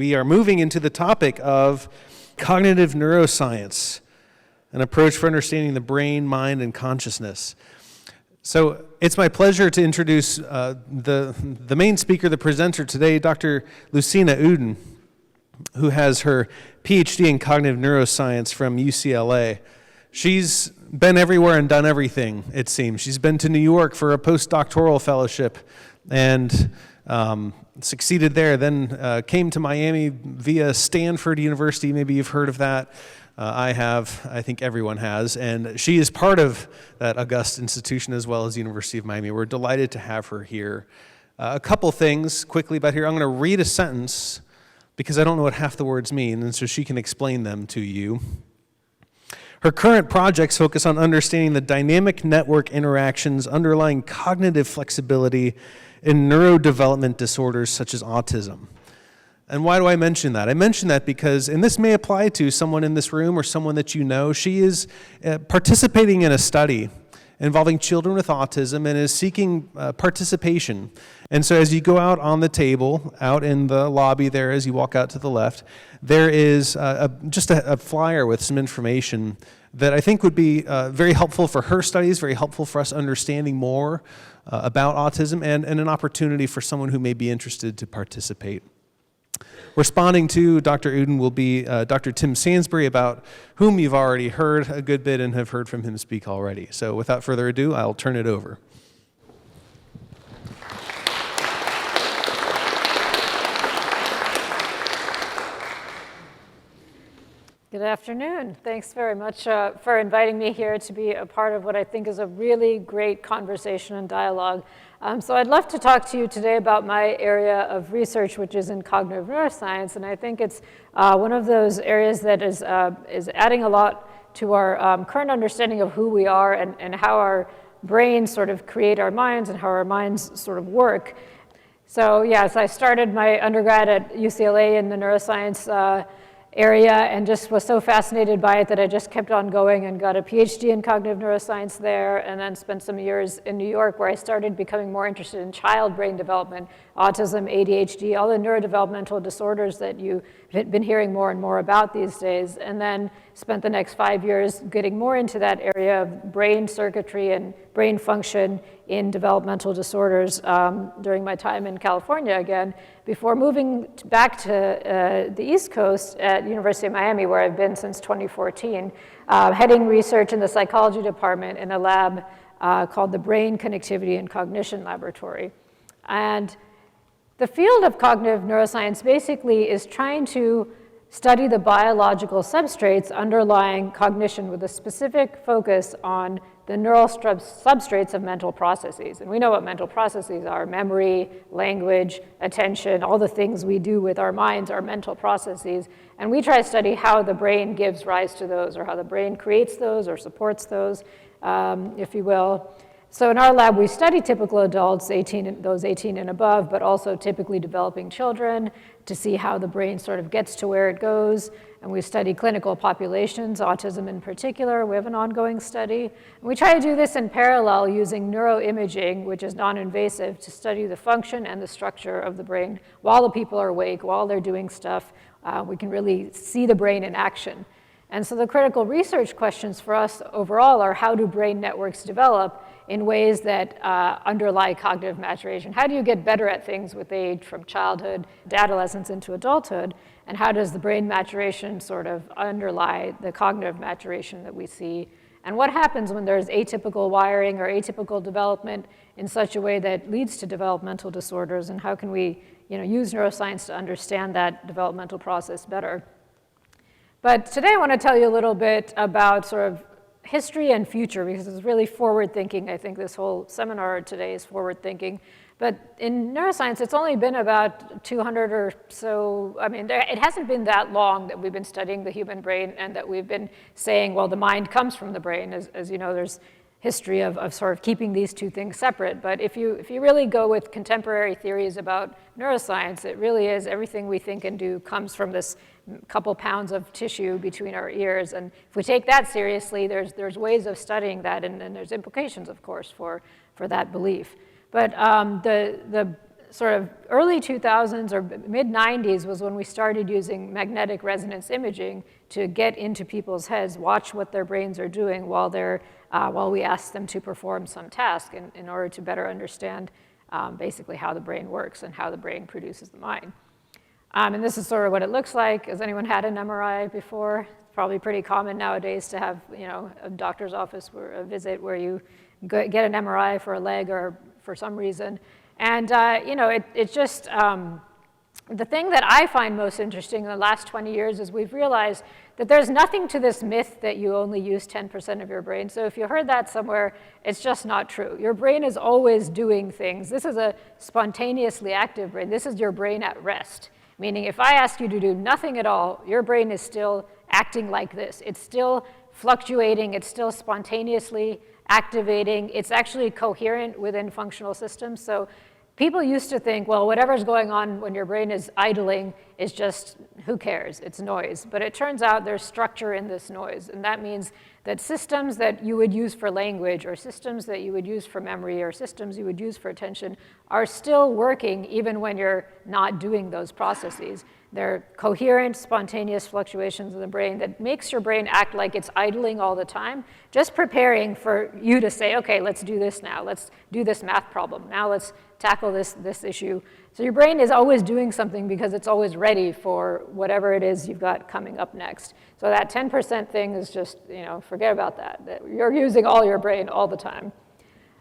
we are moving into the topic of cognitive neuroscience, an approach for understanding the brain, mind, and consciousness. So it's my pleasure to introduce the main speaker, the presenter today, Dr. Lucina Uden, who has her PhD in cognitive neuroscience from UCLA. She's been everywhere and done everything, it seems. She's been to New York for a postdoctoral fellowship and succeeded there, then came to Miami via Stanford University. Maybe you've heard of that. I have. I think everyone has. And she is part of that august institution as well as the University of Miami. We're delighted to have her here. A couple things quickly about here. I'm going to read a sentence because I don't know what half the words mean, and so she can explain them to you. Her current projects focus on understanding the dynamic network interactions underlying cognitive flexibility in neurodevelopment disorders such as autism. And why do I mention that? I mention that because, and this may apply to someone in this room or someone that you know, she is participating in a study involving children with autism and is seeking participation. And so as you go out on the table, out in the lobby there, as you walk out to the left, there is just a flyer with some information that I think would be very helpful for her studies, very helpful for us understanding more about autism, and an opportunity for someone who may be interested to participate. Responding to Dr. Uden will be Dr. Tim Sansbury, about whom you've already heard a good bit and have heard from him speak already. So without further ado, I'll turn it over. Good afternoon. Thanks very much for inviting me here to be a part of what I think is a really great conversation and dialogue. So I'd love to talk to you today about my area of research, which is in cognitive neuroscience, and I think it's one of those areas that is adding a lot to our current understanding of who we are and how our brains sort of create our minds and how our minds sort of work. So yes, I started my undergrad at UCLA in the neuroscience area and just was so fascinated by it that I just kept on going and got a PhD in cognitive neuroscience there, and then spent some years in New York where I started becoming more interested in child brain development, autism, ADHD, all the neurodevelopmental disorders that you've been hearing more and more about these days, and then spent the next 5 years getting more into that area of brain circuitry and brain function in developmental disorders during my time in California again, before moving back to the East Coast at University of Miami, where I've been since 2014, heading research in the psychology department in a lab called the Brain Connectivity and Cognition Laboratory. And the field of cognitive neuroscience basically is trying to study the biological substrates underlying cognition with a specific focus on the neural substrates of mental processes. And we know what mental processes are: memory, language, attention, all the things we do with our minds are mental processes. And we try to study how the brain gives rise to those, or how the brain creates those or supports those, if you will. So in our lab, we study typical adults, those 18 and above, but also typically developing children to see how the brain sort of gets to where it goes. And we study clinical populations, autism in particular. We have an ongoing study. And we try to do this in parallel using neuroimaging, which is non-invasive, to study the function and the structure of the brain while the people are awake, while they're doing stuff. We can really see the brain in action. And so the critical research questions for us overall are: how do brain networks develop in ways that underlie cognitive maturation? How do you get better at things with age, from childhood to adolescence into adulthood? And how does the brain maturation sort of underlie the cognitive maturation that we see? And what happens when there's atypical wiring or atypical development in such a way that leads to developmental disorders? And how can we use neuroscience to understand that developmental process better? But today I want to tell you a little bit about sort of history and future, because it's really forward-thinking. I think this whole seminar today is forward-thinking. But in neuroscience, it's only been about 200 or so. I mean, it hasn't been that long that we've been studying the human brain and that we've been saying, well, the mind comes from the brain. As you know, there's history of sort of keeping these two things separate. But if you really go with contemporary theories about neuroscience, it really is everything we think and do comes from this couple pounds of tissue between our ears. And if we take that seriously, there's ways of studying that, and there's implications, of course, for that belief. But the sort of early 2000s or mid 90s was when we started using magnetic resonance imaging to get into people's heads, watch what their brains are doing while we ask them to perform some task in order to better understand basically how the brain works and how the brain produces the mind. And this is sort of what it looks like. Has anyone had an MRI before? It's probably pretty common nowadays to have, a doctor's office or a visit where you get an MRI for a leg or for some reason. And, it's just, the thing that I find most interesting in the last 20 years is we've realized that there's nothing to this myth that you only use 10% of your brain. So if you heard that somewhere, it's just not true. Your brain is always doing things. This is a spontaneously active brain. This is your brain at rest. Meaning if I ask you to do nothing at all, your brain is still acting like this. It's still fluctuating. It's still spontaneously activating. It's actually coherent within functional systems. So people used to think, well, whatever's going on when your brain is idling is just, who cares? It's noise. But it turns out there's structure in this noise. And that means that systems that you would use for language or systems that you would use for memory or systems you would use for attention are still working even when you're not doing those processes. They're coherent, spontaneous fluctuations in the brain that makes your brain act like it's idling all the time, just preparing for you to say, okay, let's do this now. Let's do this math problem. Now let's tackle this issue. So your brain is always doing something because it's always ready for whatever it is you've got coming up next. So that 10% thing is just, forget about that. You're using all your brain all the time.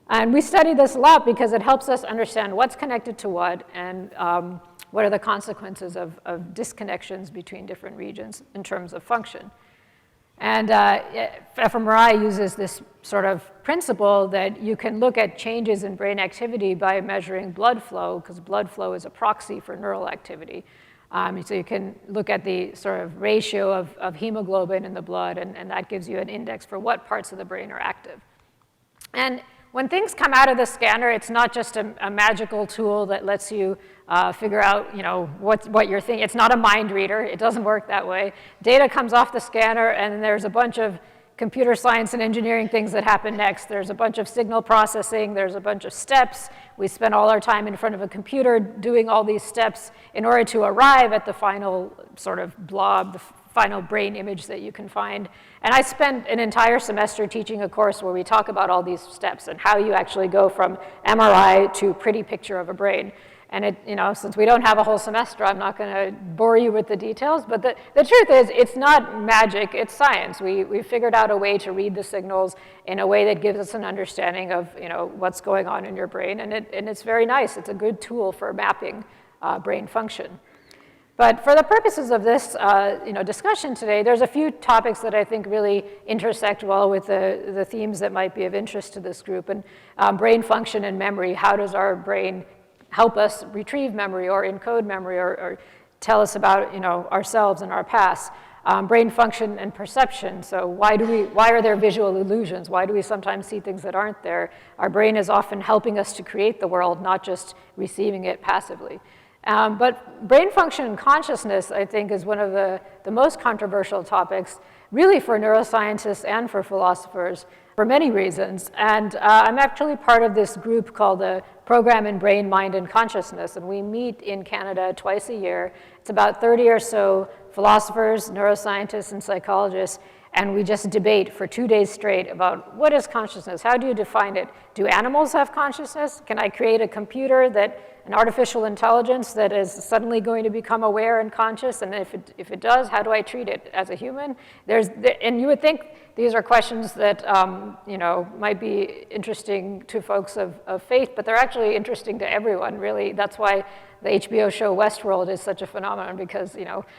And we study this a lot because it helps us understand what's connected to what and what are the consequences of disconnections between different regions in terms of function. And fMRI uses this sort of principle that you can look at changes in brain activity by measuring blood flow, because blood flow is a proxy for neural activity. So you can look at the sort of ratio of hemoglobin in the blood, and that gives you an index for what parts of the brain are active. And when things come out of the scanner, it's not just a magical tool that lets you figure out, what you're thinking. It's not a mind reader. It doesn't work that way. Data comes off the scanner, and there's a bunch of computer science and engineering things that happen next. There's a bunch of signal processing. There's a bunch of steps. We spend all our time in front of a computer doing all these steps in order to arrive at the final sort of blob, the final brain image that you can find. And I spent an entire semester teaching a course where we talk about all these steps and how you actually go from MRI to pretty picture of a brain. And since we don't have a whole semester, I'm not going to bore you with the details. But the truth is, it's not magic, it's science. We figured out a way to read the signals in a way that gives us an understanding of what's going on in your brain. And it's very nice. It's a good tool for mapping brain function. But for the purposes of this discussion today, there's a few topics that I think really intersect well with the themes that might be of interest to this group. And brain function and memory. How does our brain help us retrieve memory or encode memory or tell us about ourselves and our past? Brain function and perception. So why are there visual illusions? Why do we sometimes see things that aren't there? Our brain is often helping us to create the world, not just receiving it passively. But brain function and consciousness, I think, is one of the most controversial topics, really for neuroscientists and for philosophers, for many reasons. And I'm actually part of this group called the Program in Brain, Mind, and Consciousness, and we meet in Canada twice a year. It's about 30 or so philosophers, neuroscientists, and psychologists, and we just debate for 2 days straight about what is consciousness? How do you define it? Do animals have consciousness? Can I create a computer an artificial intelligence that is suddenly going to become aware and conscious? And if it does, how do I treat it as a human? And you would think these are questions that might be interesting to folks of faith, but they're actually interesting to everyone, really. That's why the HBO show Westworld is such a phenomenon, because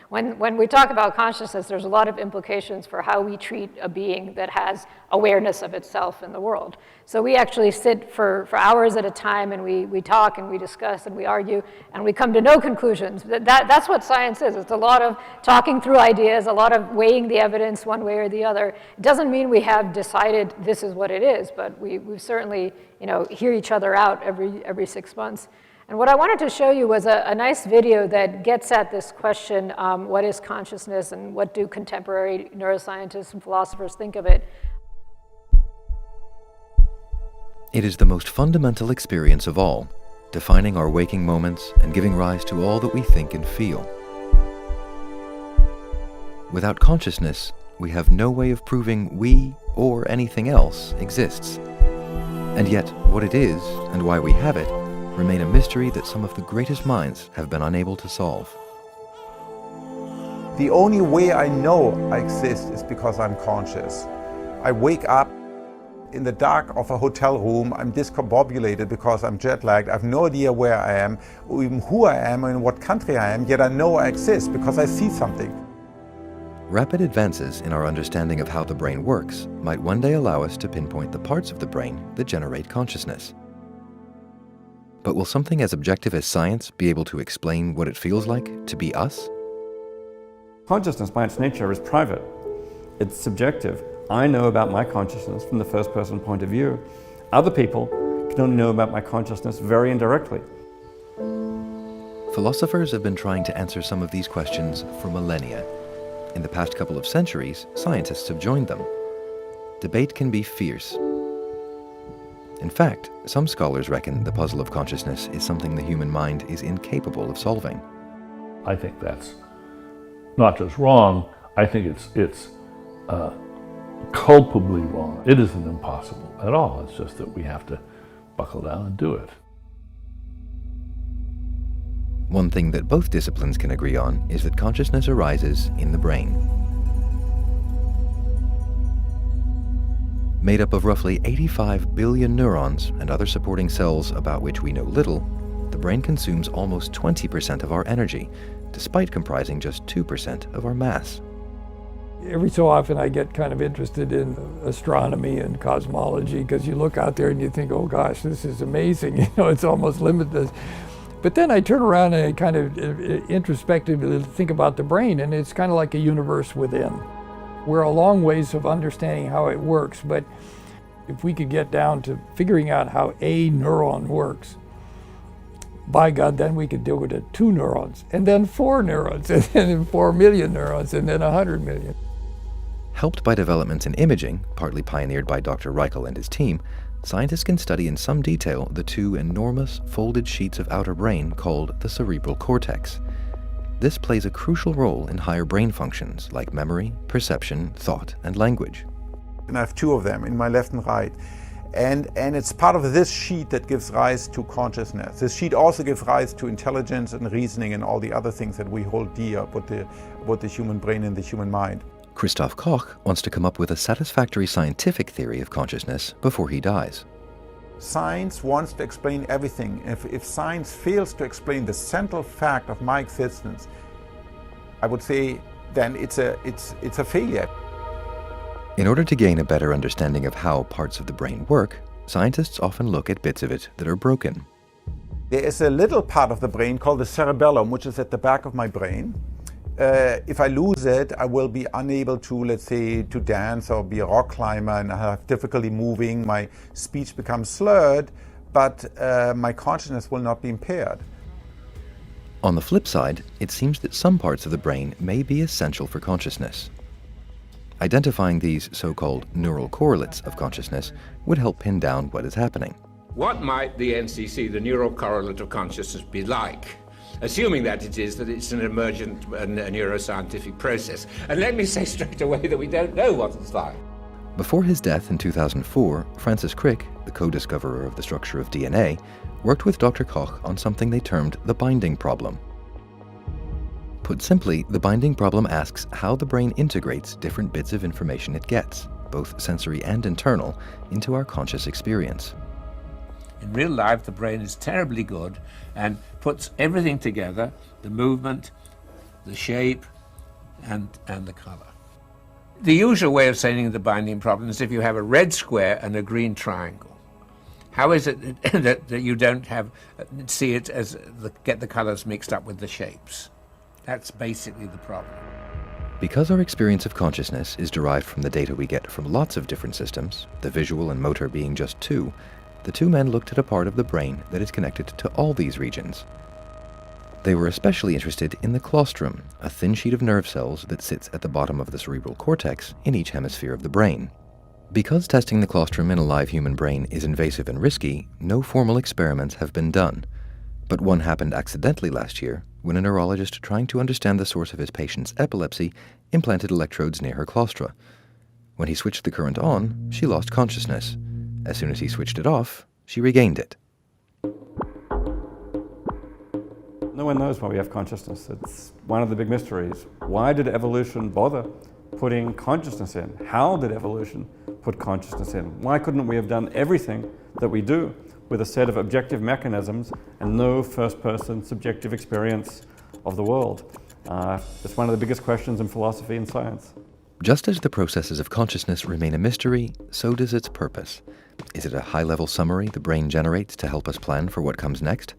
when we talk about consciousness, there's a lot of implications for how we treat a being that has awareness of itself in the world. So we actually sit for hours at a time, and we talk and we discuss and we argue, and we come to no conclusions. That's what science is. It's a lot of talking through ideas, a lot of weighing the evidence one way or the other. It doesn't mean we have decided this is what it is, but we certainly hear each other out every 6 months. And what I wanted to show you was a nice video that gets at this question, what is consciousness and what do contemporary neuroscientists and philosophers think of it? It is the most fundamental experience of all. defining our waking moments and giving rise to all that we think and feel. Without consciousness, we have no way of proving we or anything else exists. And yet, what it is and why we have it remain a mystery that some of the greatest minds have been unable to solve. The only way I know I exist is because I'm conscious. I wake up in the dark of a hotel room, I'm discombobulated because I'm jet lagged, I have no idea where I am, or even who I am, or in what country I am, yet I know I exist because I see something. Rapid advances in our understanding of how the brain works might one day allow us to pinpoint the parts of the brain that generate consciousness. But will something as objective as science be able to explain what it feels like to be us? Consciousness by its nature is private. It's subjective. I know about my consciousness from the first person point of view. Other people can only know about my consciousness very indirectly. Philosophers have been trying to answer some of these questions for millennia. In the past couple of centuries, scientists have joined them. Debate can be fierce. In fact, some scholars reckon the puzzle of consciousness is something the human mind is incapable of solving. I think that's not just wrong, I think it's culpably wrong. It isn't impossible at all, it's just that we have to buckle down and do it. One thing that both disciplines can agree on is that consciousness arises in the brain. Made up of roughly 85 billion neurons and other supporting cells about which we know little, the brain consumes almost 20% of our energy, despite comprising just 2% of our mass. Every so often I get kind of interested in astronomy and cosmology because you look out there and you think, oh gosh, this is amazing, it's almost limitless. But then I turn around and I kind of introspectively think about the brain, and it's kind of like a universe within. We're a long ways of understanding how it works, but if we could get down to figuring out how a neuron works, by God, then we could do it at 2 neurons, and then 4 neurons, and then 4 million neurons, and then 100 million. Helped by developments in imaging, partly pioneered by Dr. Reichel and his team, scientists can study in some detail the 2 enormous folded sheets of outer brain called the cerebral cortex. This plays a crucial role in higher brain functions like memory, perception, thought, and language. And I have 2 of them, in my left and right. And it's part of this sheet that gives rise to consciousness. This sheet also gives rise to intelligence and reasoning and all the other things that we hold dear about the human brain and the human mind. Christoph Koch wants to come up with a satisfactory scientific theory of consciousness before he dies. Science wants to explain everything. If science fails to explain the central fact of my existence, I would say then it's a failure. In order to gain a better understanding of how parts of the brain work, scientists often look at bits of it that are broken. There is a little part of the brain called the cerebellum, which is at the back of my brain. If I lose it, I will be unable to, let's say, to dance or be a rock climber, and I have difficulty moving. My speech becomes slurred, but my consciousness will not be impaired. On the flip side, it seems that some parts of the brain may be essential for consciousness. Identifying these so-called neural correlates of consciousness would help pin down what is happening. What might the NCC, the neural correlate of consciousness, be like? Assuming that it's an emergent neuroscientific process. And let me say straight away that we don't know what it's like. Before his death in 2004, Francis Crick, the co-discoverer of the structure of DNA, worked with Dr. Koch on something they termed the binding problem. Put simply, the binding problem asks how the brain integrates different bits of information it gets, both sensory and internal, into our conscious experience. In real life, the brain is terribly good and puts everything together, the movement, the shape, and the color. The usual way of saying the binding problem is if you have a red square and a green triangle. How is it that you don't see it as get the colors mixed up with the shapes? That's basically the problem. Because our experience of consciousness is derived from the data we get from lots of different systems, the visual and motor being just 2, the 2 men looked at a part of the brain that is connected to all these regions. They were especially interested in the claustrum, a thin sheet of nerve cells that sits at the bottom of the cerebral cortex in each hemisphere of the brain. Because testing the claustrum in a live human brain is invasive and risky, no formal experiments have been done. But one happened accidentally last year when a neurologist trying to understand the source of his patient's epilepsy implanted electrodes near her claustra. When he switched the current on, she lost consciousness. As soon as he switched it off, she regained it. No one knows why we have consciousness. It's one of the big mysteries. Why did evolution bother putting consciousness in? How did evolution put consciousness in? Why couldn't we have done everything that we do with a set of objective mechanisms and no first-person subjective experience of the world? It's one of the biggest questions in philosophy and science. Just as the processes of consciousness remain a mystery, so does its purpose. Is it a high-level summary the brain generates to help us plan for what comes next?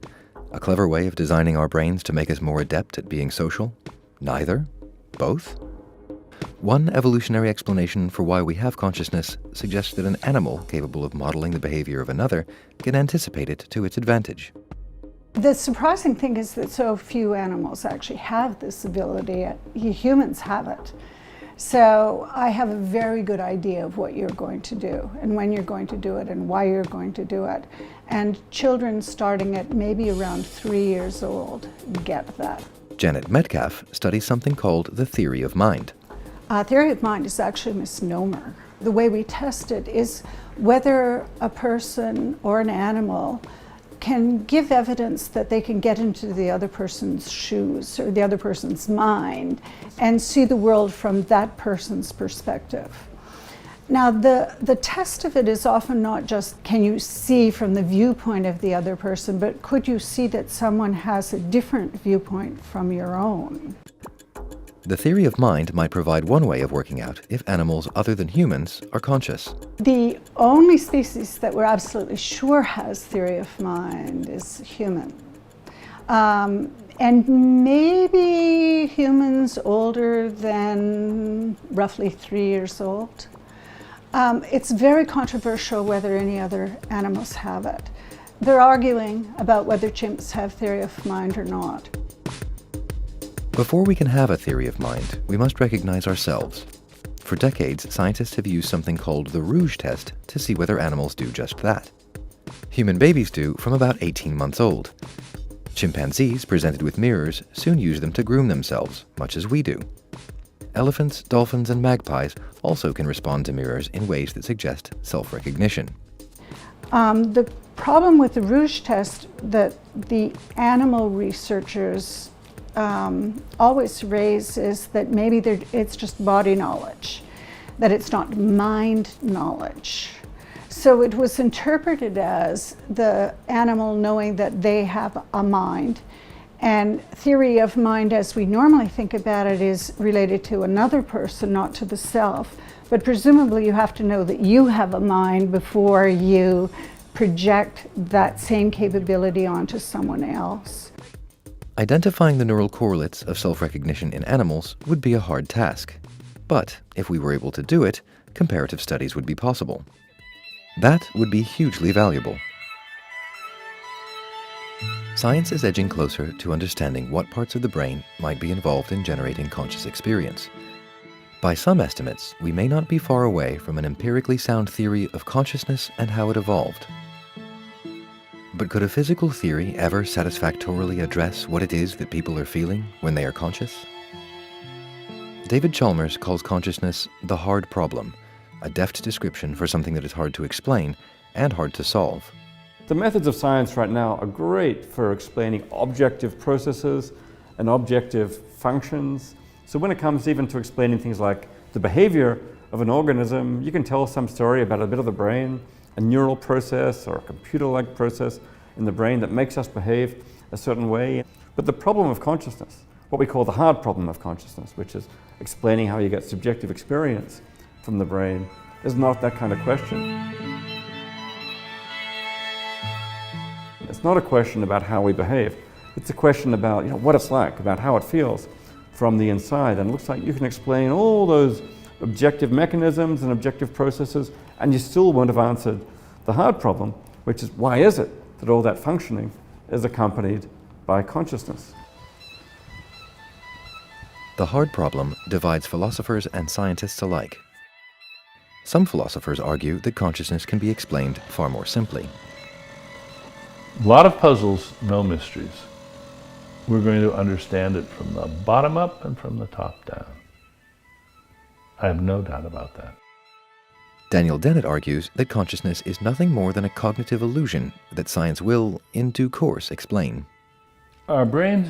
A clever way of designing our brains to make us more adept at being social? Neither? Both? One evolutionary explanation for why we have consciousness suggests that an animal capable of modeling the behavior of another can anticipate it to its advantage. The surprising thing is that so few animals actually have this ability. Humans have it. So I have a very good idea of what you're going to do and when you're going to do it and why you're going to do it. And children starting at maybe around 3 years old get that. Janet Metcalf studies something called the theory of mind. Theory of mind is actually a misnomer. The way we test it is whether a person or an animal can give evidence that they can get into the other person's shoes or the other person's mind and see the world from that person's perspective. Now, the test of it is often not just can you see from the viewpoint of the other person, but could you see that someone has a different viewpoint from your own? The theory of mind might provide one way of working out if animals other than humans are conscious. The only species that we're absolutely sure has theory of mind is human. And maybe humans older than roughly 3 years old. It's very controversial whether any other animals have it. They're arguing about whether chimps have theory of mind or not. Before we can have a theory of mind, we must recognize ourselves. For decades, scientists have used something called the Rouge test to see whether animals do just that. Human babies do from about 18 months old. Chimpanzees, presented with mirrors, soon use them to groom themselves, much as we do. Elephants, dolphins, and magpies also can respond to mirrors in ways that suggest self-recognition. The problem with the Rouge test that the animal researchers always raise is that maybe it's just body knowledge, that it's not mind knowledge. So it was interpreted as the animal knowing that they have a mind, and theory of mind as we normally think about it is related to another person, not to the self. But presumably you have to know that you have a mind before you project that same capability onto someone else. Identifying the neural correlates of self-recognition in animals would be a hard task. But if we were able to do it, comparative studies would be possible. That would be hugely valuable. Science is edging closer to understanding what parts of the brain might be involved in generating conscious experience. By some estimates, we may not be far away from an empirically sound theory of consciousness and how it evolved. But could a physical theory ever satisfactorily address what it is that people are feeling when they are conscious? David Chalmers calls consciousness the hard problem, a deft description for something that is hard to explain and hard to solve. The methods of science right now are great for explaining objective processes and objective functions. So when it comes even to explaining things like the behavior of an organism, you can tell some story about a bit of the brain, a neural process or a computer-like process in the brain that makes us behave a certain way. But the problem of consciousness, what we call the hard problem of consciousness, which is explaining how you get subjective experience from the brain, is not that kind of question. It's not a question about how we behave. It's a question about what it's like, about how it feels from the inside. And it looks like you can explain all those objective mechanisms and objective processes, and you still won't have answered the hard problem, which is why is it that all that functioning is accompanied by consciousness? The hard problem divides philosophers and scientists alike. Some philosophers argue that consciousness can be explained far more simply. A lot of puzzles, no mysteries. We're going to understand it from the bottom up and from the top down. I have no doubt about that. Daniel Dennett argues that consciousness is nothing more than a cognitive illusion that science will, in due course, explain. Our brains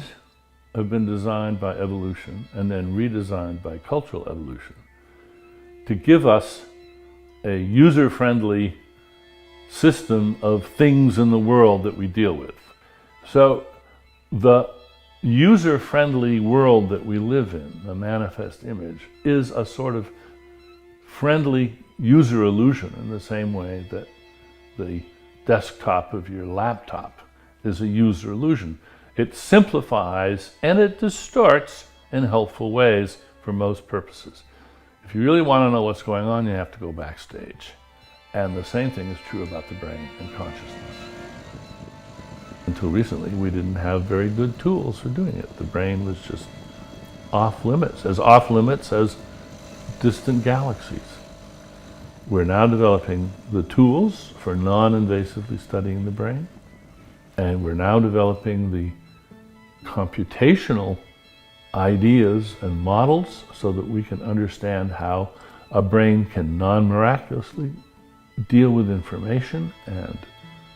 have been designed by evolution and then redesigned by cultural evolution to give us a user-friendly system of things in the world that we deal with. So the user-friendly world that we live in, the manifest image, is a sort of friendly user illusion in the same way that the desktop of your laptop is a user illusion. It simplifies and it distorts in helpful ways for most purposes. If you really want to know what's going on, you have to go backstage. And the same thing is true about the brain and consciousness. Until recently, we didn't have very good tools for doing it. The brain was just off limits as distant galaxies. We're now developing the tools for non-invasively studying the brain, and we're now developing the computational ideas and models so that we can understand how a brain can non-miraculously deal with information and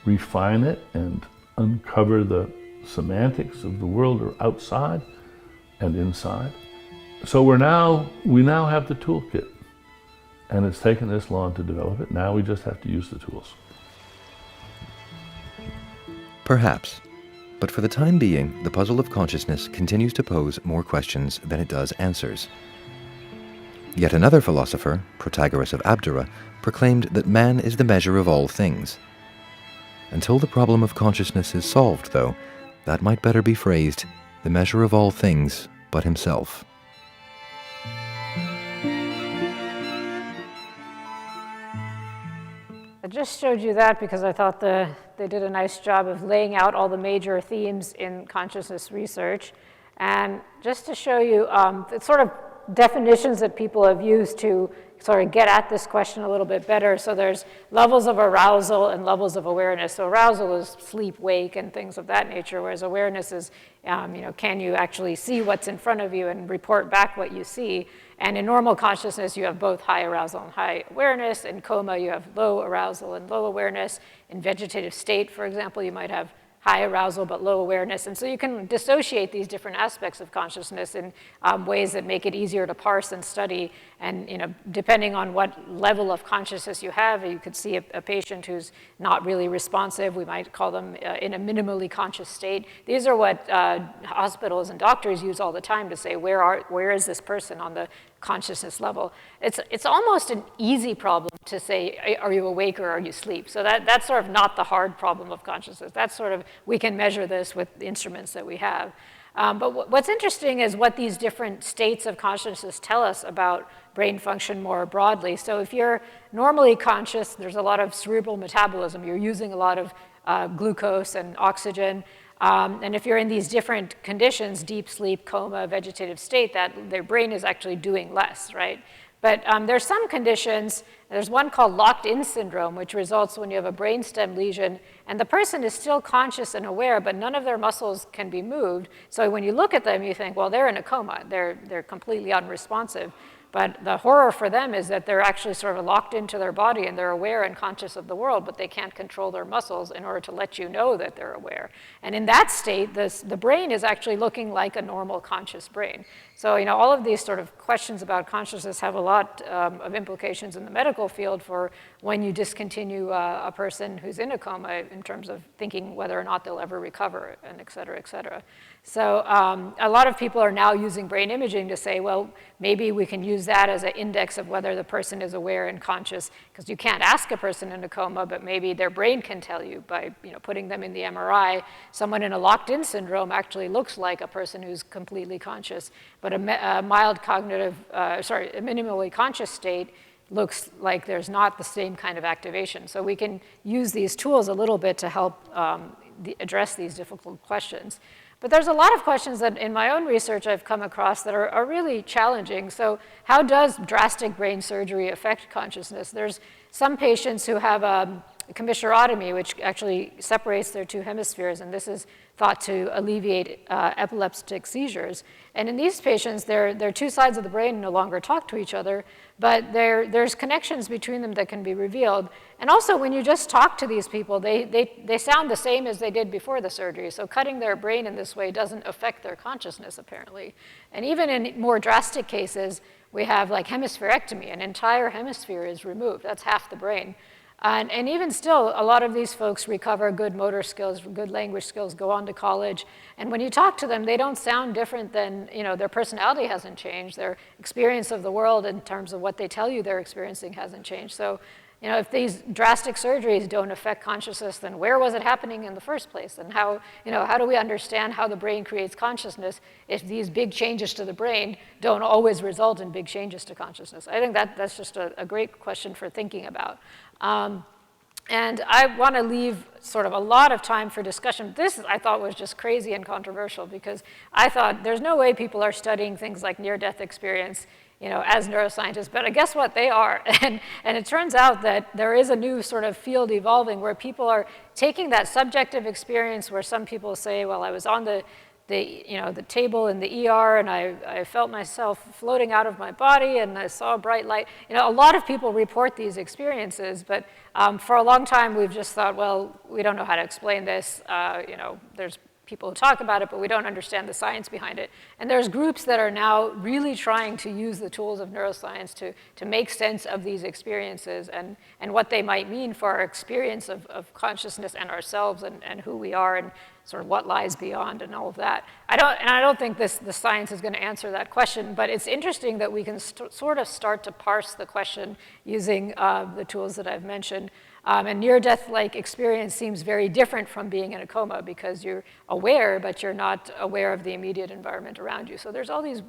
refine it and uncover the semantics of the world outside and inside. So we now have the toolkit, and it's taken this long to develop it. Now we just have to use the tools. Perhaps. But for the time being, the puzzle of consciousness continues to pose more questions than it does answers. Yet another philosopher, Protagoras of Abdera, proclaimed that man is the measure of all things. Until the problem of consciousness is solved, though, that might better be phrased, the measure of all things but himself. I just showed you that because I thought they did a nice job of laying out all the major themes in consciousness research. And just to show you the sort of definitions that people have used to sort of get at this question a little bit better. So there's levels of arousal and levels of awareness. So arousal is sleep, wake, and things of that nature, whereas awareness is, can you actually see what's in front of you and report back what you see? And in normal consciousness, you have both high arousal and high awareness. In coma, you have low arousal and low awareness. In vegetative state, for example, you might have high arousal but low awareness. And so you can dissociate these different aspects of consciousness in ways that make it easier to parse and study. And depending on what level of consciousness you have, you could see a patient who's not really responsive. We might call them in a minimally conscious state. These are what hospitals and doctors use all the time to say, where is this person on the consciousness level? It's almost an easy problem to say, are you awake or are you asleep? So that's sort of not the hard problem of consciousness. That's sort of, we can measure this with the instruments that we have. But what's interesting is what these different states of consciousness tell us about brain function more broadly. So if you're normally conscious, there's a lot of cerebral metabolism. You're using a lot of glucose and oxygen. And if you're in these different conditions, deep sleep, coma, vegetative state, that their brain is actually doing less, right? But there's some conditions, there's one called locked-in syndrome, which results when you have a brainstem lesion, and the person is still conscious and aware, but none of their muscles can be moved. So when you look at them, you think, well, they're in a coma. They're completely unresponsive. But the horror for them is that they're actually sort of locked into their body and they're aware and conscious of the world, but they can't control their muscles in order to let you know that they're aware. And in that state, the brain is actually looking like a normal conscious brain. So, all of these sort of questions about consciousness have a lot of implications in the medical field for when you discontinue a person who's in a coma in terms of thinking whether or not they'll ever recover, and et cetera, et cetera. So a lot of people are now using brain imaging to say, well, maybe we can use that as an index of whether the person is aware and conscious, because you can't ask a person in a coma, but maybe their brain can tell you by putting them in the MRI. Someone in a locked-in syndrome actually looks like a person who's completely conscious, but a mild cognitive, a minimally conscious state looks like there's not the same kind of activation. So we can use these tools a little bit to help address these difficult questions. But there's a lot of questions that in my own research I've come across that are really challenging. So how does drastic brain surgery affect consciousness? There's some patients who have commissurotomy, which actually separates their two hemispheres, and this is thought to alleviate epileptic seizures. And in these patients, their two sides of the brain no longer talk to each other, but there's connections between them that can be revealed. And also, when you just talk to these people, they sound the same as they did before the surgery. So cutting their brain in this way doesn't affect their consciousness, apparently. And even in more drastic cases, we have like hemispherectomy. An entire hemisphere is removed. That's half the brain. And even still, a lot of these folks recover good motor skills, good language skills, go on to college. And when you talk to them, they don't sound different than, their personality hasn't changed. Their experience of the world in terms of what they tell you they're experiencing hasn't changed. So, if these drastic surgeries don't affect consciousness, then where was it happening in the first place? And how do we understand how the brain creates consciousness if these big changes to the brain don't always result in big changes to consciousness? I think that's just a great question for thinking about. And I want to leave sort of a lot of time for discussion. This, I thought, was just crazy and controversial because I thought there's no way people are studying things like near-death experience as neuroscientists, but guess what? They are. And it turns out that there is a new sort of field evolving where people are taking that subjective experience where some people say, well, I was on the table in the ER and I felt myself floating out of my body and I saw a bright light. A lot of people report these experiences, but for a long time we've just thought, well, we don't know how to explain this. There's people who talk about it, but we don't understand the science behind it. And there's groups that are now really trying to use the tools of neuroscience to make sense of these experiences and what they might mean for our experience of consciousness and ourselves and who we are and sort of what lies beyond and all of that. I don't think the science is going to answer that question, but it's interesting that we can sort of start to parse the question using the tools that I've mentioned. And near-death-like experience seems very different from being in a coma because you're aware, but you're not aware of the immediate environment around you. So there's all these,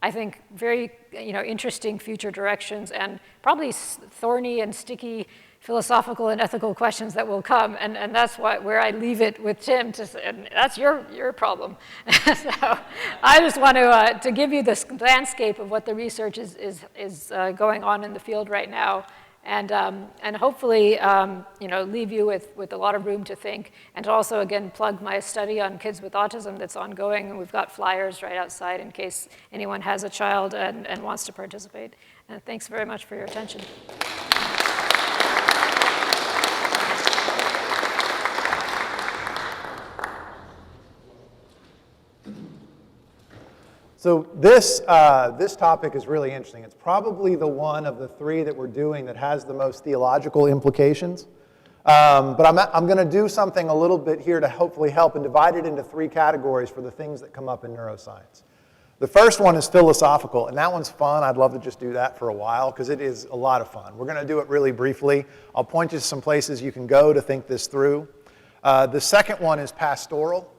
I think, very interesting future directions and probably thorny and sticky philosophical and ethical questions that will come, and that's where I leave it with Tim, and that's your problem. So I just want to give you this landscape of what the research is going on in the field right now, and hopefully leave you with a lot of room to think, and to also again plug my study on kids with autism that's ongoing, and we've got flyers right outside in case anyone has a child and wants to participate. And thanks very much for your attention. So this topic is really interesting. It's probably the one of the three that we're doing that has the most theological implications. But I'm going to do something a little bit here to hopefully help and divide it into three categories for the things that come up in neuroscience. The first one is philosophical, and that one's fun. I'd love to just do that for a while because it is a lot of fun. We're going to do it really briefly. I'll point you to some places you can go to think this through. The second one is pastoral.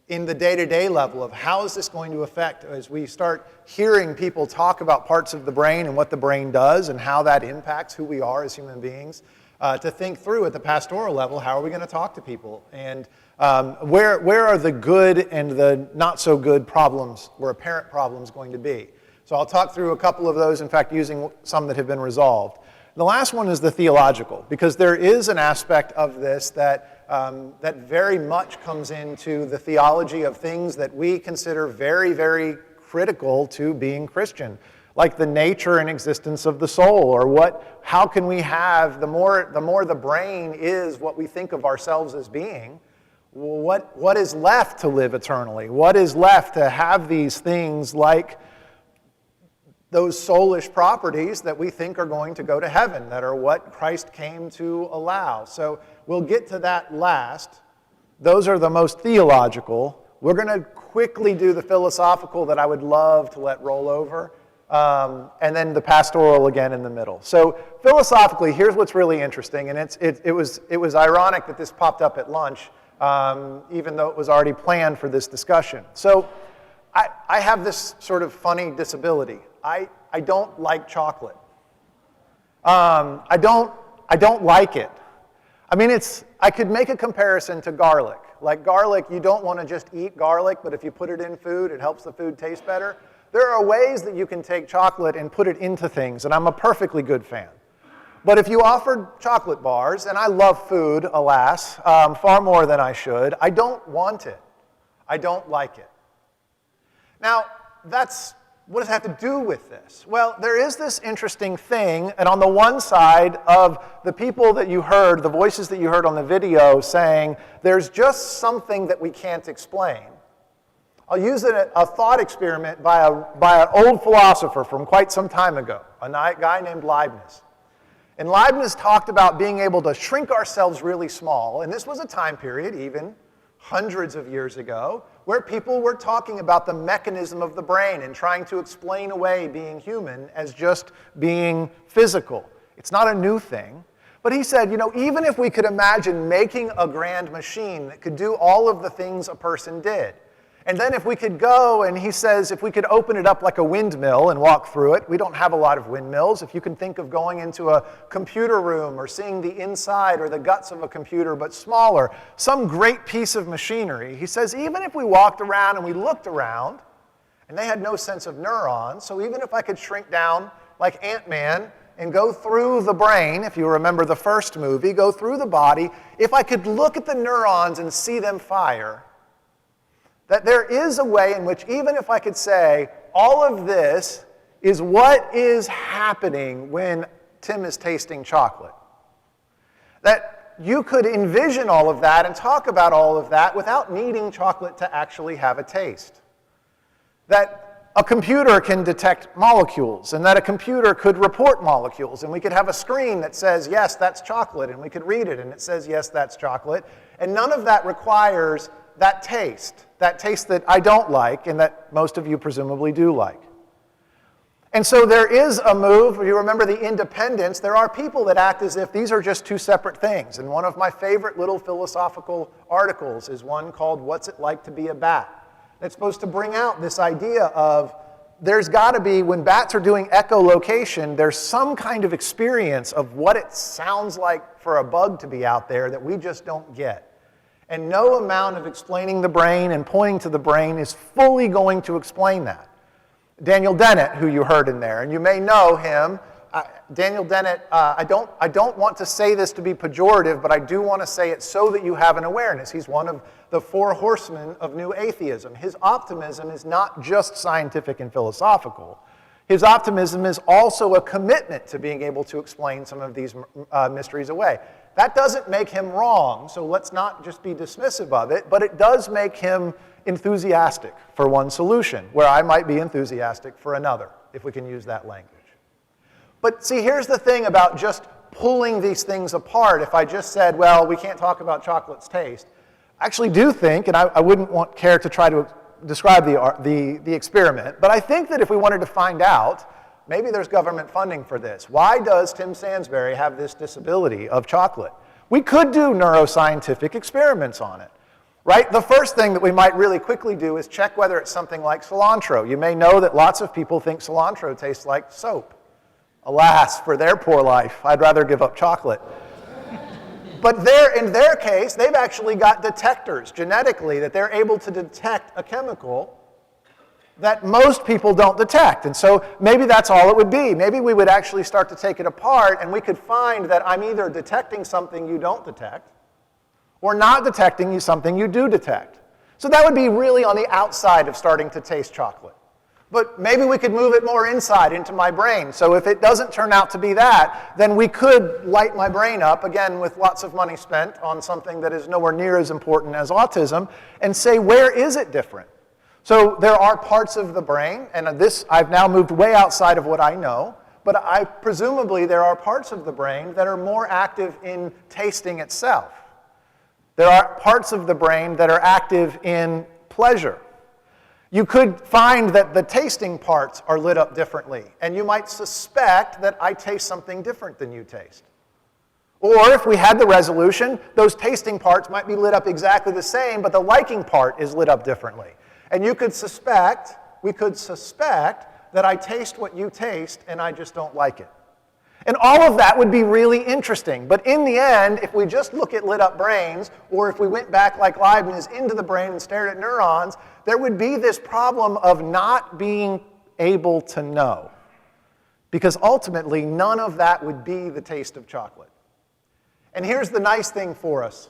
In the day-to-day level of how is this going to affect as we start hearing people talk about parts of the brain and what the brain does and how that impacts who we are as human beings, to think through at the pastoral level, how are we going to talk to people? And where are the good and the not so good problems or apparent problems going to be? So I'll talk through a couple of those, in fact, using some that have been resolved. The last one is the theological, because there is an aspect of this that very much comes into the theology of things that we consider very, very critical to being Christian, like the nature and existence of the soul, or how can we have, the more the brain is what we think of ourselves as being, what is left to live eternally? What is left to have these things like those soulish properties that we think are going to go to heaven, that are what Christ came to allow. So we'll get to that last. Those are the most theological. We're going to quickly do the philosophical that I would love to let roll over, and then the pastoral again in the middle. So philosophically, here's what's really interesting, and it was ironic that this popped up at lunch, even though it was already planned for this discussion. So I have this sort of funny disability. I don't like chocolate. I don't like it. I mean, I could make a comparison to garlic. Like garlic, you don't want to just eat garlic, but if you put it in food, it helps the food taste better. There are ways that you can take chocolate and put it into things, and I'm a perfectly good fan. But if you offered chocolate bars, and I love food, alas, far more than I should, I don't want it. I don't like it. Now, what does it have to do with this? Well, there is this interesting thing, and on the one side of the people that you heard, the voices that you heard on the video saying, there's just something that we can't explain. I'll use a thought experiment by an old philosopher from quite some time ago, a guy named Leibniz. And Leibniz talked about being able to shrink ourselves really small, and this was a time period, even hundreds of years ago, where people were talking about the mechanism of the brain and trying to explain away being human as just being physical. It's not a new thing. But he said, even if we could imagine making a grand machine that could do all of the things a person did, and then if we could go, and he says, if we could open it up like a windmill and walk through it, we don't have a lot of windmills. If you can think of going into a computer room or seeing the inside or the guts of a computer, but smaller, some great piece of machinery, he says, even if we walked around and we looked around, and they had no sense of neurons, so even if I could shrink down like Ant-Man and go through the brain, if you remember the first movie, go through the body, if I could look at the neurons and see them fire, that there is a way in which, even if I could say, all of this is what is happening when Tim is tasting chocolate, that you could envision all of that and talk about all of that without needing chocolate to actually have a taste. That a computer can detect molecules, and that a computer could report molecules, and we could have a screen that says, yes, that's chocolate, and we could read it, and it says, yes, that's chocolate, and none of that requires that taste that I don't like and that most of you presumably do like. And so there is a move, if you remember the independence, there are people that act as if these are just two separate things. And one of my favorite little philosophical articles is one called What's It Like to Be a Bat? It's supposed to bring out this idea of there's got to be, when bats are doing echolocation, there's some kind of experience of what it sounds like for a bug to be out there that we just don't get. And no amount of explaining the brain and pointing to the brain is fully going to explain that. Daniel Dennett, who you heard in there, and you may know him. Daniel Dennett, I don't want to say this to be pejorative, but I do want to say it so that you have an awareness. He's one of the four horsemen of new atheism. His optimism is not just scientific and philosophical. His optimism is also a commitment to being able to explain some of these mysteries away. That doesn't make him wrong, so let's not just be dismissive of it, but it does make him enthusiastic for one solution, where I might be enthusiastic for another, if we can use that language. But see, here's the thing about just pulling these things apart. If I just said, well, we can't talk about chocolate's taste, I actually do think, and I wouldn't care to try to describe the experiment, but I think that if we wanted to find out, maybe there's government funding for this. Why does Tim Sansbury have this disability of chocolate? We could do neuroscientific experiments on it, right? The first thing that we might really quickly do is check whether it's something like cilantro. You may know that lots of people think cilantro tastes like soap. Alas, for their poor life, I'd rather give up chocolate. But in their case, they've actually got detectors genetically that they're able to detect a chemical that most people don't detect. And so maybe that's all it would be. Maybe we would actually start to take it apart and we could find that I'm either detecting something you don't detect or not detecting something you do detect. So that would be really on the outside of starting to taste chocolate. But maybe we could move it more inside into my brain. So if it doesn't turn out to be that, then we could light my brain up, again, with lots of money spent on something that is nowhere near as important as autism, and say, where is it different? So there are parts of the brain, and this I've now moved way outside of what I know, but presumably there are parts of the brain that are more active in tasting itself. There are parts of the brain that are active in pleasure. You could find that the tasting parts are lit up differently, and you might suspect that I taste something different than you taste. Or if we had the resolution, those tasting parts might be lit up exactly the same, but the liking part is lit up differently. And we could suspect that I taste what you taste and I just don't like it. And all of that would be really interesting. But in the end, if we just look at lit up brains, or if we went back like Leibniz into the brain and stared at neurons, there would be this problem of not being able to know. because ultimately none of that would be the taste of chocolate. And here's the nice thing for us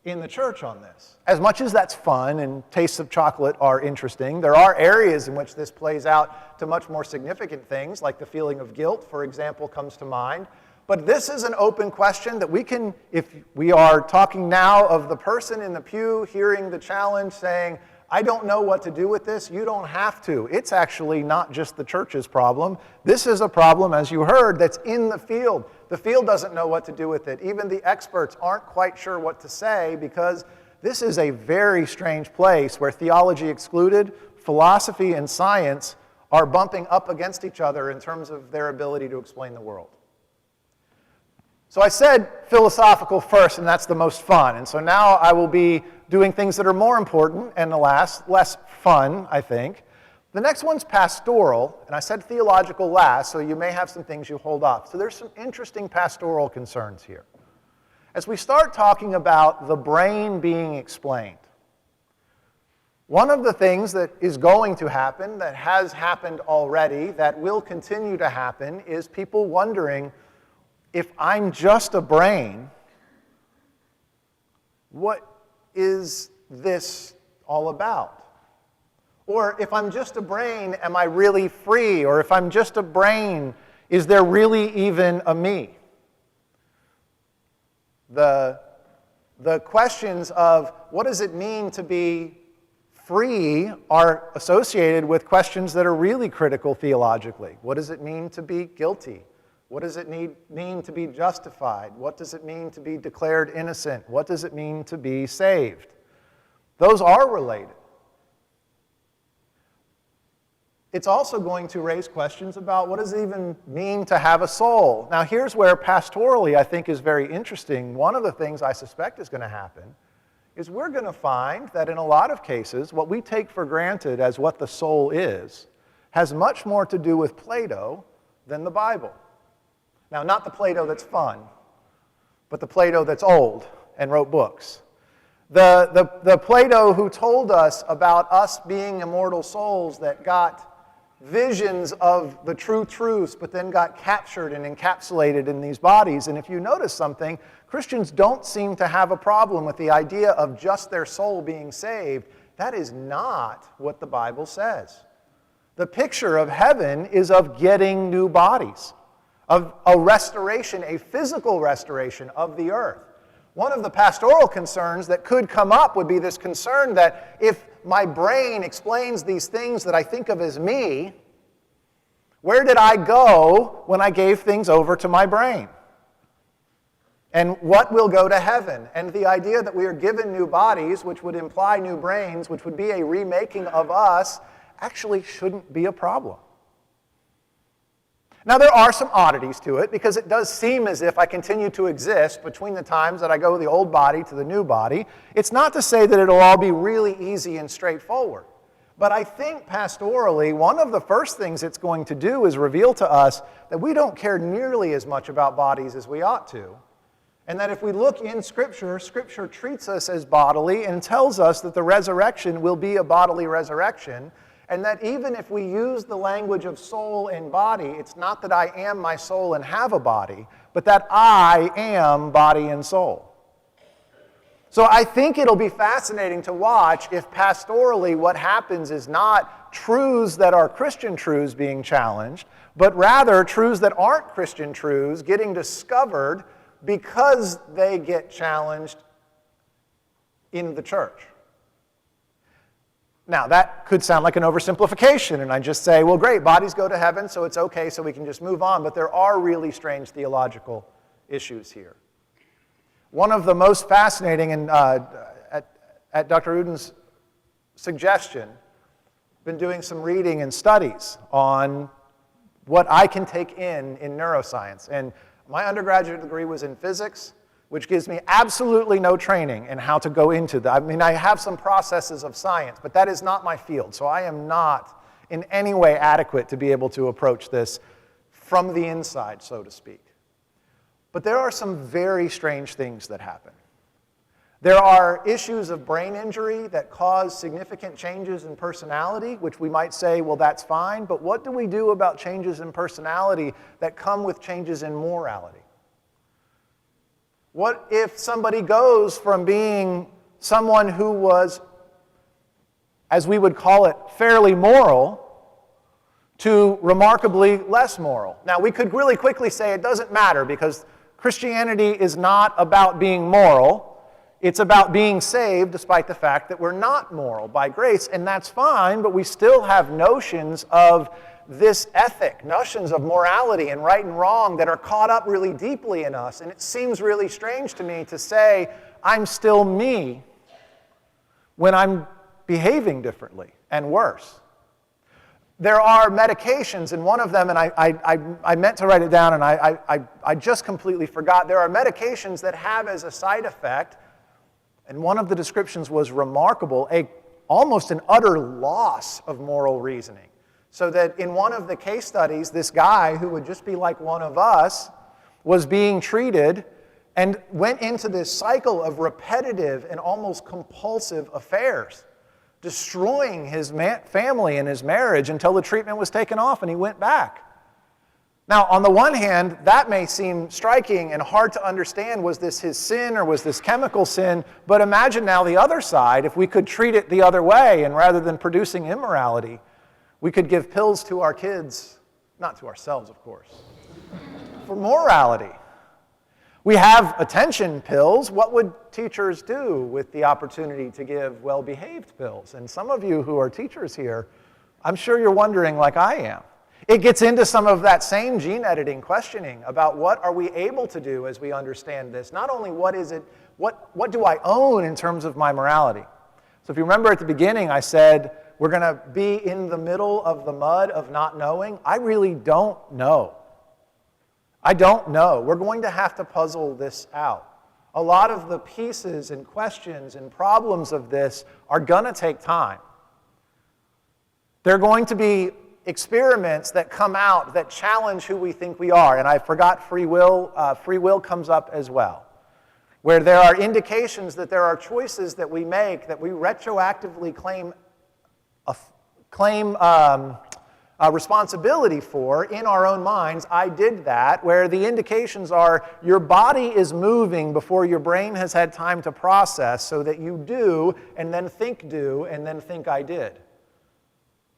in the church on this. As much as that's fun and tastes of chocolate are interesting, there are areas in which this plays out to much more significant things, like the feeling of guilt, for example, comes to mind. But this is an open question that we can, if we are talking now of the person in the pew hearing the challenge saying, I don't know what to do with this, you don't have to. It's actually not just the church's problem. This is a problem, as you heard, that's in the field. The field doesn't know what to do with it. Even the experts aren't quite sure what to say, because this is a very strange place where theology excluded, philosophy and science are bumping up against each other in terms of their ability to explain the world. So I said philosophical first, and that's the most fun. And so now I will be doing things that are more important and less fun, I think. The next one's pastoral, and I said theological last, so you may have some things you hold off. So there's some interesting pastoral concerns here. As we start talking about the brain being explained, one of the things that is going to happen, that has happened already, that will continue to happen, is people wondering, if I'm just a brain, what is this all about? Or if I'm just a brain, am I really free? Or if I'm just a brain, is there really even a me? The questions of what does it mean to be free are associated with questions that are really critical theologically. What does it mean to be guilty? What does it mean to be justified? What does it mean to be declared innocent? What does it mean to be saved? Those are related. It's also going to raise questions about what does it even mean to have a soul? Now here's where pastorally I think is very interesting. One of the things I suspect is going to happen is we're going to find that in a lot of cases what we take for granted as what the soul is has much more to do with Plato than the Bible. Now, not the Plato that's fun, but the Plato that's old and wrote books. The Plato who told us about us being immortal souls that got visions of the true truths, but then got captured and encapsulated in these bodies. And if you notice something, Christians don't seem to have a problem with the idea of just their soul being saved. That is not what the Bible says. The picture of heaven is of getting new bodies, of a restoration, a physical restoration of the earth. One of the pastoral concerns that could come up would be this concern that if my brain explains these things that I think of as me, where did I go when I gave things over to my brain? And what will go to heaven? And the idea that we are given new bodies, which would imply new brains, which would be a remaking of us, actually shouldn't be a problem. Now, there are some oddities to it, because it does seem as if I continue to exist between the times that I go the old body to the new body. It's not to say that it'll all be really easy and straightforward. But I think pastorally, one of the first things it's going to do is reveal to us that we don't care nearly as much about bodies as we ought to. And that if we look in Scripture, Scripture treats us as bodily and tells us that the resurrection will be a bodily resurrection. And that even if we use the language of soul and body, it's not that I am my soul and have a body, but that I am body and soul. So I think it'll be fascinating to watch if pastorally what happens is not truths that are Christian truths being challenged, but rather truths that aren't Christian truths getting discovered because they get challenged in the church. Now, that could sound like an oversimplification, and I just say, well, great, bodies go to heaven, so it's okay, so we can just move on. But there are really strange theological issues here. One of the most fascinating, and at Dr. Uden's suggestion, been doing some reading and studies on what I can take in neuroscience. And my undergraduate degree was in physics, which gives me absolutely no training in how to go into that. I mean, I have some processes of science, but that is not my field. So I am not in any way adequate to be able to approach this from the inside, so to speak. But there are some very strange things that happen. There are issues of brain injury that cause significant changes in personality, which we might say, well, that's fine, but what do we do about changes in personality that come with changes in morality? What if somebody goes from being someone who was, as we would call it, fairly moral, to remarkably less moral? Now, we could really quickly say it doesn't matter because Christianity is not about being moral. It's about being saved despite the fact that we're not moral by grace, and that's fine, but we still have notions of this ethic, notions of morality and right and wrong that are caught up really deeply in us. And it seems really strange to me to say, I'm still me when I'm behaving differently and worse. There are medications, and one of them, and I meant to write it down, and I just completely forgot. There are medications that have as a side effect, and one of the descriptions was remarkable, almost an utter loss of moral reasoning. So that in one of the case studies, this guy who would just be like one of us was being treated and went into this cycle of repetitive and almost compulsive affairs, destroying his family and his marriage until the treatment was taken off and he went back. Now, on the one hand, that may seem striking and hard to understand. Was this his sin or was this chemical sin? But imagine now the other side, if we could treat it the other way, and rather than producing immorality, we could give pills to our kids, not to ourselves, of course, for morality. We have attention pills. What would teachers do with the opportunity to give well-behaved pills? And some of you who are teachers here, I'm sure you're wondering like I am. It gets into some of that same gene editing questioning about what are we able to do as we understand this. Not only what is it, what do I own in terms of my morality? So if you remember at the beginning I said we're going to be in the middle of the mud of not knowing. I really don't know. I don't know. We're going to have to puzzle this out. A lot of the pieces and questions and problems of this are going to take time. There are going to be experiments that come out that challenge who we think we are. And I forgot free will. Free will comes up as well, where there are indications that there are choices that we make that we retroactively claim responsibility for in our own minds. I did that, where the indications are your body is moving before your brain has had time to process, so that you do, and then think do, and then think I did.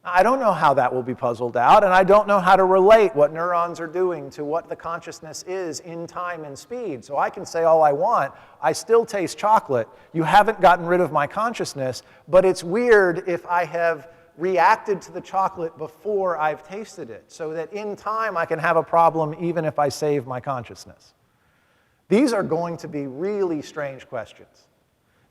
I don't know how that will be puzzled out, and I don't know how to relate what neurons are doing to what the consciousness is in time and speed. So I can say all I want. I still taste chocolate. You haven't gotten rid of my consciousness, but it's weird if I have reacted to the chocolate before I've tasted it, so that in time I can have a problem even if I save my consciousness. These are going to be really strange questions.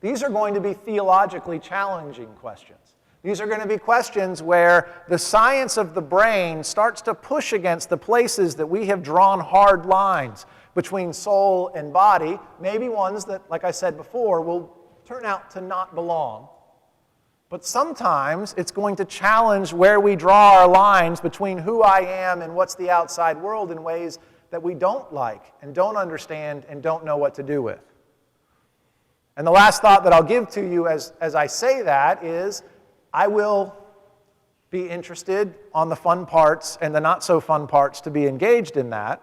These are going to be theologically challenging questions. These are going to be questions where the science of the brain starts to push against the places that we have drawn hard lines between soul and body, maybe ones that, like I said before, will turn out to not belong. But sometimes it's going to challenge where we draw our lines between who I am and what's the outside world in ways that we don't like and don't understand and don't know what to do with. And the last thought that I'll give to you as I say that is, I will be interested on the fun parts and the not so fun parts to be engaged in that,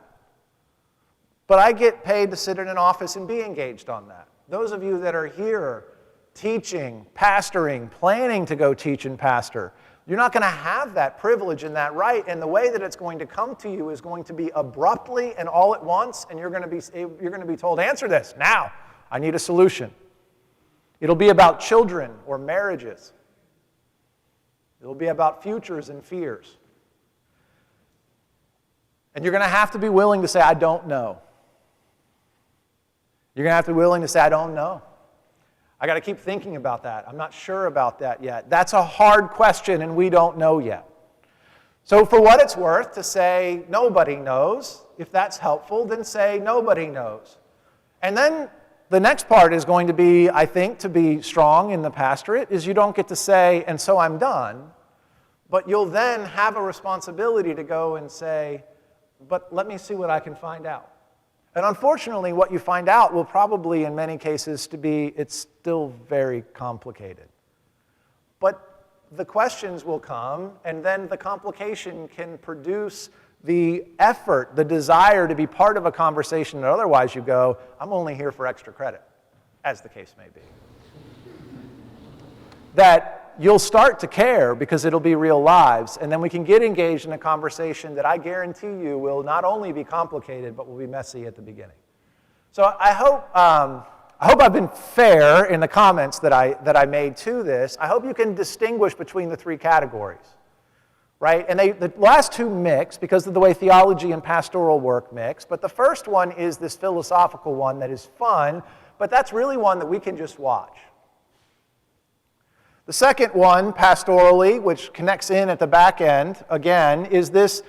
but I get paid to sit in an office and be engaged on that. Those of you that are here teaching, pastoring, planning to go teach and pastor, you're not going to have that privilege and that right, and the way that it's going to come to you is going to be abruptly and all at once, and you're going to be told, answer this now. I need a solution. It'll be about children or marriages. It'll be about futures and fears. And you're going to have to be willing to say, I don't know. You're going to have to be willing to say, I don't know. I got to keep thinking about that. I'm not sure about that yet. That's a hard question, and we don't know yet. So for what it's worth, to say nobody knows, if that's helpful, then say nobody knows. And then the next part is going to be, I think, to be strong in the pastorate, is you don't get to say, and so I'm done, but you'll then have a responsibility to go and say, but let me see what I can find out. And unfortunately, what you find out will probably, in many cases, it's still very complicated. But the questions will come, and then the complication can produce the effort, the desire to be part of a conversation that otherwise you go, I'm only here for extra credit, as the case may be. That you'll start to care because it'll be real lives, and then we can get engaged in a conversation that I guarantee you will not only be complicated, but will be messy at the beginning. So I hope I've been fair in the comments that I made to this. I hope you can distinguish between the three categories, right? And the last two mix because of the way theology and pastoral work mix, but the first one is this philosophical one that is fun, but that's really one that we can just watch. The second one, pastorally, which connects in at the back end, again, is this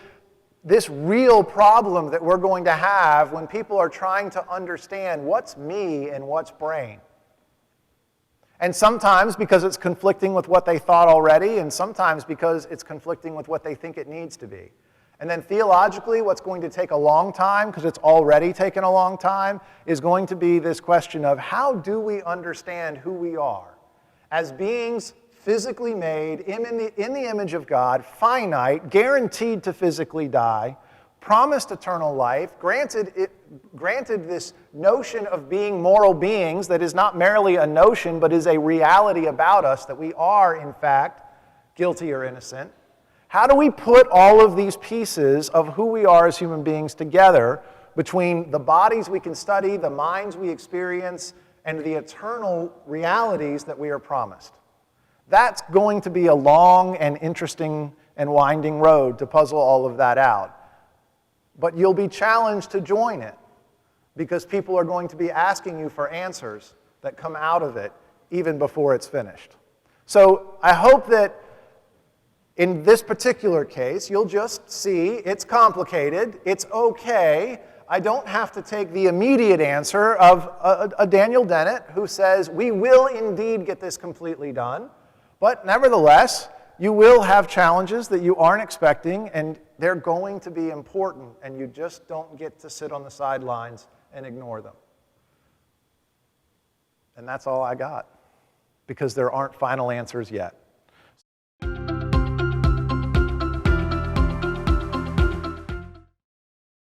real problem that we're going to have when people are trying to understand what's me and what's brain. And sometimes because it's conflicting with what they thought already, and sometimes because it's conflicting with what they think it needs to be. And then theologically, what's going to take a long time, because it's already taken a long time, is going to be this question of how do we understand who we are as beings physically made in the image of God, finite, guaranteed to physically die, promised eternal life, granted this notion of being moral beings that is not merely a notion, but is a reality about us that we are, in fact, guilty or innocent. How do we put all of these pieces of who we are as human beings together between the bodies we can study, the minds we experience, and the eternal realities that we are promised? That's going to be a long and interesting and winding road to puzzle all of that out. But you'll be challenged to join it because people are going to be asking you for answers that come out of it even before it's finished. So I hope that in this particular case, you'll just see it's complicated, it's okay. I don't have to take the immediate answer of a Daniel Dennett who says, we will indeed get this completely done, but nevertheless, you will have challenges that you aren't expecting, and they're going to be important, and you just don't get to sit on the sidelines and ignore them. And that's all I got, because there aren't final answers yet.